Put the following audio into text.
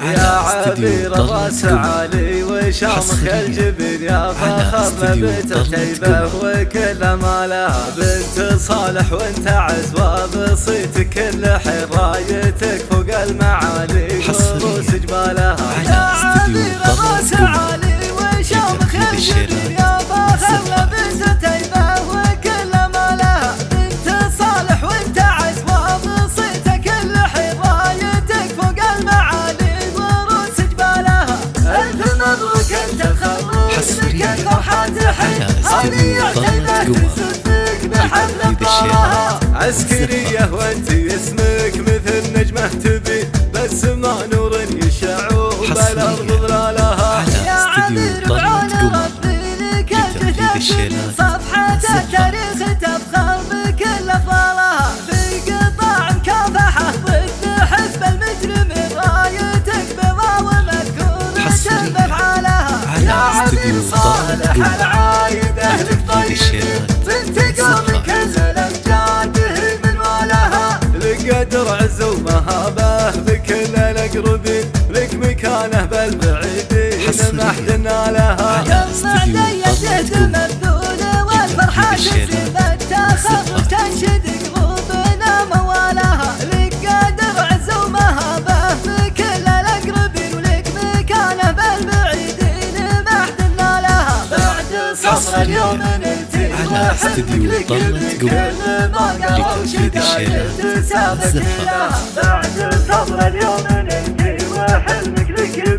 يا عبير الراس عالي وشامخ الجبين يا فخر بنت الشيبة وكل ما لها بنت صالح وانت عزوة بصيت كل حين رايتك فوق المعالي وروس جبالها يا عبير الراس عالي وشامخ الجبين يا فخر بنت الشيبة وكل ما لها بنت صالح وانت عزوة بصيت كل حين رايتك فوق المعالي وروس جبالها ألف مبروك انت الخروج بك الفرحة تحل هنيئ شيبة تسفك بحفل طارها عسكرية وانت اسمك مثل نجمة تبي بس ما نور يشع بالأرض ظلالها يا عبير بعون ربي لك الجثث صفحة التاريخ تفخر بكل أفضالها في قطاع مكافحة ضد حزب المجرم رايتك بضا ومذكورة بأفعالها يا عبير صالح العايد أهلك طيب تنتقم من كل الأمجاد من والها لك قدر عز ومهابه بكل الأقربين لك مكانه بالبعيدين ما حد نالها جمع ديته مبذولة والفرحة تزيد التخرج تنشد قلوبنا موالها لك قدر عز ومهابه بكل الأقربين ولك مكانه بالبعيدين ما حد نالها بعد صبر اليوم نلتي وحلمك لك بكل ما قالوا شدايد تسابق لها بعد صبر اليوم نلتي وحلمك لك